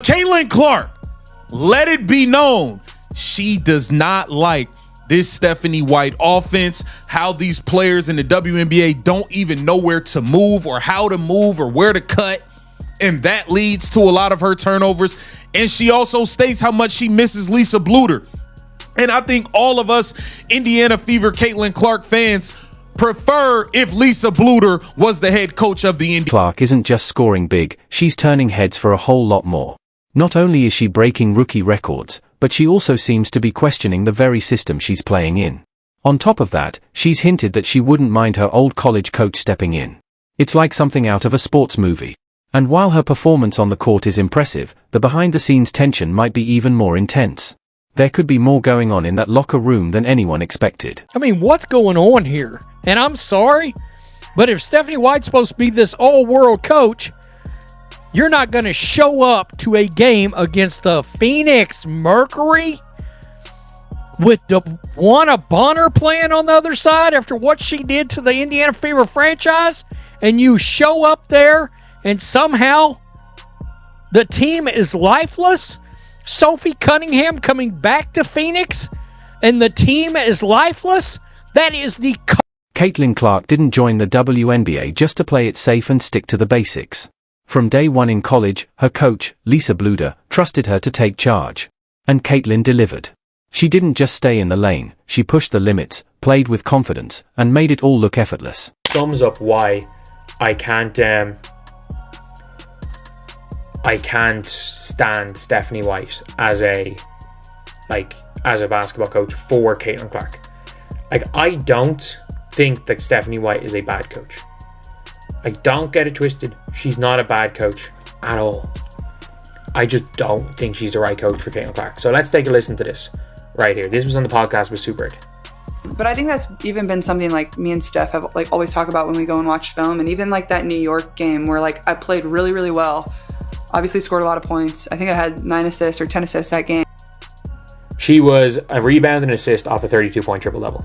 Caitlin Clark, let it be known, she does not like this Stephanie White offense, how these players in the WNBA don't even know where to move or how to move or where to cut. And that leads to a lot of her turnovers. And she also states how much she misses Lisa Bluder. And I think all of us Indiana Fever Caitlin Clark fans prefer if Lisa Bluder was the head coach of the Indiana. Clark isn't just scoring big, she's turning heads for a whole lot more. Not only is she breaking rookie records, but she also seems to be questioning the very system she's playing in. On top of that, she's hinted that she wouldn't mind her old college coach stepping in. It's like something out of a sports movie. And while her performance on the court is impressive, the behind-the-scenes tension might be even more intense. There could be more going on in that locker room than anyone expected. I mean, what's going on here? And I'm sorry, but if Stephanie White's supposed to be this all-world coach, you're not going to show up to a game against the Phoenix Mercury with DeWanna Bonner playing on the other side after what she did to the Indiana Fever franchise, and you show up there and somehow the team is lifeless? Sophie Cunningham coming back to Phoenix and the team is lifeless? That is the... Caitlin Clark didn't join the WNBA just to play it safe and stick to the basics. From day one in college, her coach, Lisa Bluder, trusted her to take charge. And Caitlin delivered. She didn't just stay in the lane, she pushed the limits, played with confidence, and made it all look effortless. Sums up why I can't stand Stephanie White as a basketball coach for Caitlin Clark. I don't think that Stephanie White is a bad coach. I don't get it twisted. She's not a bad coach at all. I just don't think she's the right coach for Caitlin Clark. So let's take a listen to this right here. This was on the podcast with Super. But I think that's even been something like me and Steph have always talk about when we go and watch film. And even that New York game where I played really, really well. Obviously scored a lot of points. I think I had 9 assists or 10 assists that game. She was a rebound and assist off a 32-point triple-double.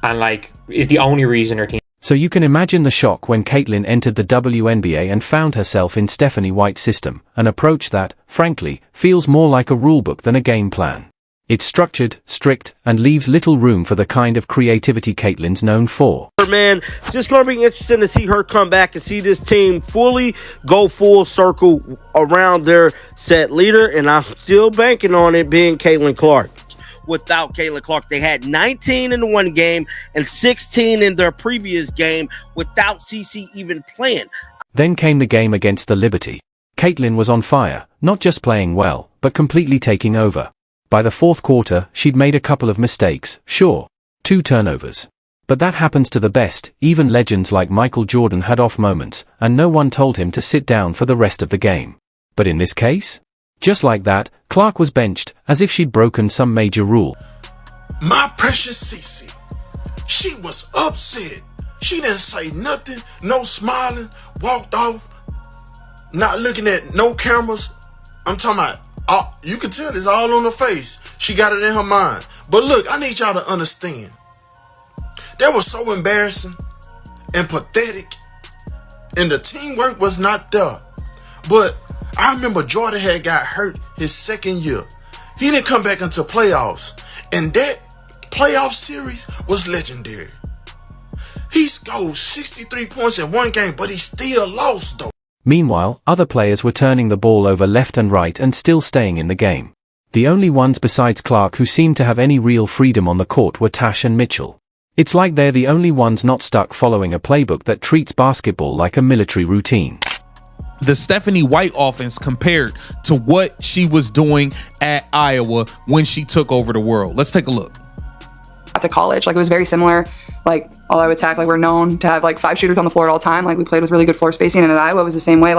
And is the only reason her team... So you can imagine the shock when Caitlin entered the WNBA and found herself in Stephanie White's system, an approach that, frankly, feels more like a rulebook than a game plan. It's structured, strict, and leaves little room for the kind of creativity Caitlin's known for. Man, it's just going to be interesting to see her come back and see this team fully go full circle around their set leader, and I'm still banking on it being Caitlin Clark. Without Caitlin Clark, they had 19 in the one game and 16 in their previous game without CC even playing. Then came the game against the Liberty. Caitlin was on fire, not just playing well, but completely taking over. By the fourth quarter, she'd made a couple of mistakes, sure. 2 turnovers. But that happens to the best. Even legends like Michael Jordan had off moments, and no one told him to sit down for the rest of the game. But in this case? Just like that, Clark was benched, as if she'd broken some major rule. My precious Cece, she was upset. She didn't say nothing, no smiling, walked off, not looking at no cameras. I'm talking about, you can tell it's all on her face. She got it in her mind. But look, I need y'all to understand. That was so embarrassing and pathetic, and the teamwork was not there. But I remember Jordan had got hurt his second year. He didn't come back into playoffs, and that playoff series was legendary. He scored 63 points in one game, but he still lost though. Meanwhile, other players were turning the ball over left and right and still staying in the game. The only ones besides Clark who seemed to have any real freedom on the court were Tash and Mitchell. It's like they're the only ones not stuck following a playbook that treats basketball like a military routine. The Stephanie White offense compared to what she was doing at Iowa when she took over the world. Let's take a look. At the college, it was very similar. All I would attack, we're known to have 5 shooters on the floor at all time. We played with really good floor spacing, and at Iowa it was the same way.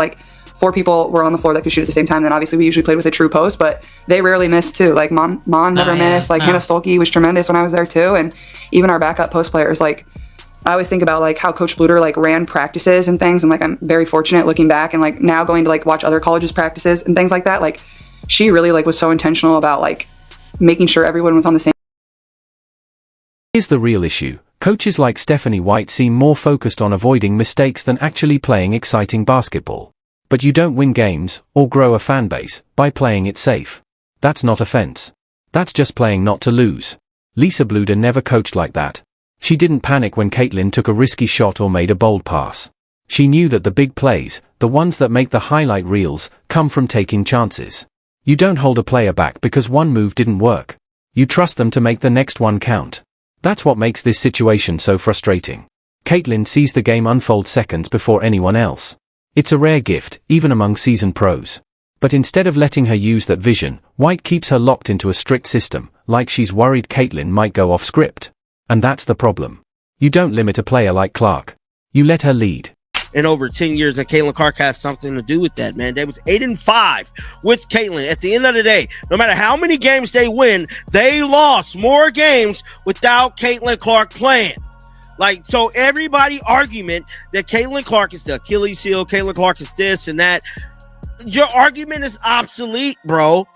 4 people were on the floor that could shoot at the same time. Then obviously we usually played with a true post, but they rarely missed too. Mon never missed. Hannah Stolke was tremendous when I was there too, and even our backup post players. I always think about how Coach Bluder ran practices and things, and I'm very fortunate looking back and now going to watch other colleges' practices and things like that. She really was so intentional about making sure everyone was on the same. Here's the real issue. Coaches like Stephanie White seem more focused on avoiding mistakes than actually playing exciting basketball. But you don't win games, or grow a fan base, by playing it safe. That's not offense. That's just playing not to lose. Lisa Bluder never coached like that. She didn't panic when Caitlin took a risky shot or made a bold pass. She knew that the big plays, the ones that make the highlight reels, come from taking chances. You don't hold a player back because one move didn't work. You trust them to make the next one count. That's what makes this situation so frustrating. Caitlin sees the game unfold seconds before anyone else. It's a rare gift, even among seasoned pros. But instead of letting her use that vision, White keeps her locked into a strict system, like she's worried Caitlin might go off script. And that's the problem. You don't limit a player like Clark. You let her lead. In over 10 years, and Caitlin Clark has something to do with that, man. They was 8-5 with Caitlin. At the end of the day, no matter how many games they win, they lost more games without Caitlin Clark playing. Like, so everybody argument that Caitlin Clark is the Achilles heel, Caitlin Clark is this and that, your argument is obsolete, bro.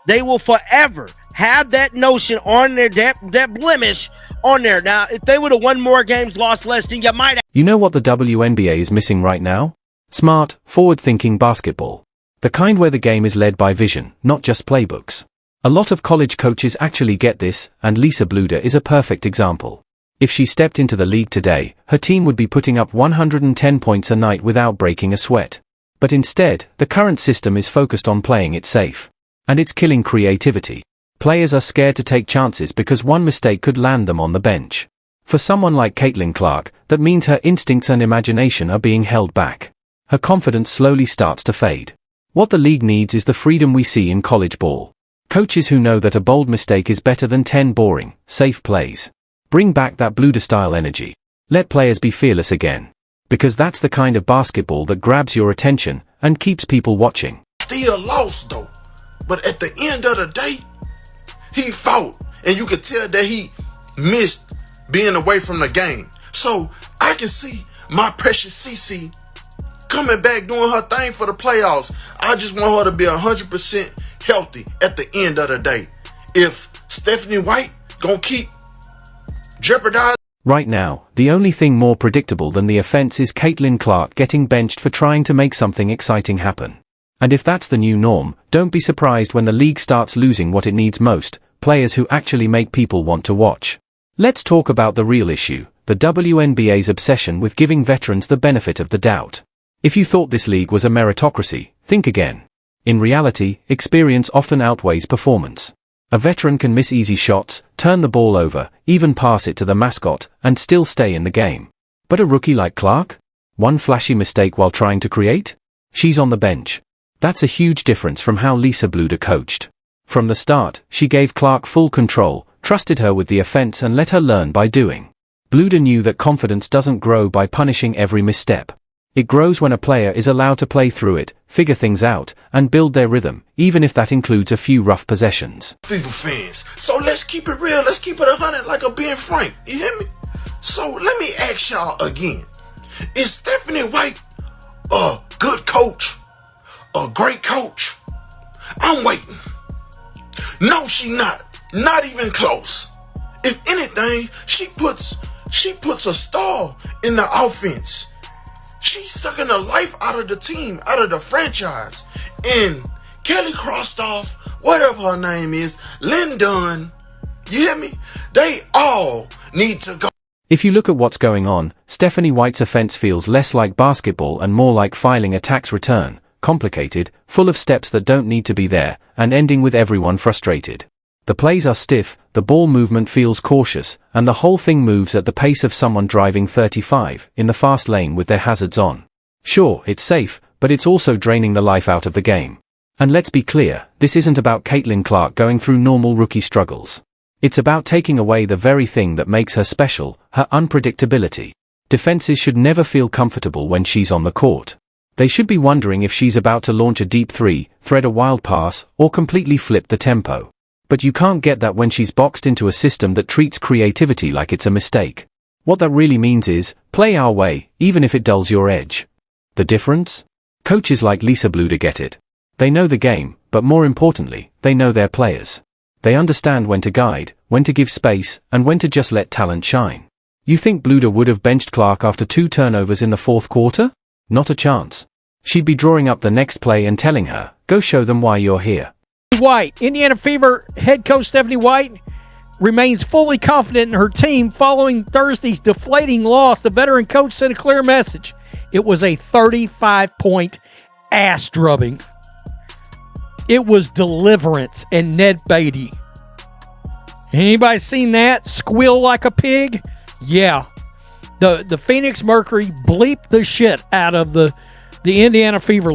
They will forever have that notion on there, that blemish on there. Now, if they would have won more games, lost less, then you might have. You know what the WNBA is missing right now? Smart, forward-thinking basketball. The kind where the game is led by vision, not just playbooks. A lot of college coaches actually get this, and Lisa Bluder is a perfect example. If she stepped into the league today, her team would be putting up 110 points a night without breaking a sweat. But instead, the current system is focused on playing it safe. And it's killing creativity. Players are scared to take chances because one mistake could land them on the bench. For someone like Caitlin Clark, that means her instincts and imagination are being held back. Her confidence slowly starts to fade. What the league needs is the freedom we see in college ball. Coaches who know that a bold mistake is better than 10 boring, safe plays. Bring back that Bluder-style energy. Let players be fearless again. Because that's the kind of basketball that grabs your attention and keeps people watching. Still lost though. But at the end of the day, he fought. And you could tell that he missed being away from the game. So I can see my precious CC coming back doing her thing for the playoffs. I just want her to be 100% healthy at the end of the day. If Stephanie White gonna keep jeopardizing. Right now, the only thing more predictable than the offense is Caitlin Clark getting benched for trying to make something exciting happen. And if that's the new norm, don't be surprised when the league starts losing what it needs most, players who actually make people want to watch. Let's talk about the real issue, the WNBA's obsession with giving veterans the benefit of the doubt. If you thought this league was a meritocracy, think again. In reality, experience often outweighs performance. A veteran can miss easy shots, turn the ball over, even pass it to the mascot, and still stay in the game. But a rookie like Clark? One flashy mistake while trying to create? She's on the bench. That's a huge difference from how Lisa Bluder coached. From the start, she gave Clark full control, trusted her with the offense and let her learn by doing. Bluder knew that confidence doesn't grow by punishing every misstep. It grows when a player is allowed to play through it, figure things out, and build their rhythm, even if that includes a few rough possessions. FIFA fans. So let's keep it real. Let's keep it 100 like a Ben Frank. You hear me? So let me ask y'all again. Is Stephanie White a good coach? A great coach? I'm waiting. No, she not. Not even close. If anything, she puts a star in the offense. She's sucking the life out of the team, out of the franchise. And Kelly Krostoff, whatever her name is, Lynn Dunn, you hear me? They all need to go. If you look at what's going on, Stephanie White's offense feels less like basketball and more like filing a tax return, complicated, full of steps that don't need to be there, and ending with everyone frustrated. The plays are stiff, the ball movement feels cautious, and the whole thing moves at the pace of someone driving 35 in the fast lane with their hazards on. Sure, it's safe, but it's also draining the life out of the game. And let's be clear, this isn't about Caitlin Clark going through normal rookie struggles. It's about taking away the very thing that makes her special, her unpredictability. Defenses should never feel comfortable when she's on the court. They should be wondering if she's about to launch a deep three, thread a wild pass, or completely flip the tempo. But you can't get that when she's boxed into a system that treats creativity like it's a mistake. What that really means is, play our way, even if it dulls your edge. The difference? Coaches like Lisa Bluder get it. They know the game, but more importantly, they know their players. They understand when to guide, when to give space, and when to just let talent shine. You think Bluder would have benched Clark after 2 turnovers in the fourth quarter? Not a chance. She'd be drawing up the next play and telling her, "Go show them why you're here." White, Indiana Fever head coach Stephanie White remains fully confident in her team following Thursday's deflating loss. The veteran coach sent a clear message. It was a 35-point ass drubbing. It was Deliverance and Ned Beatty. Anybody seen that? Squeal like a pig? Yeah. The Phoenix Mercury bleeped the shit out of the Indiana Fever.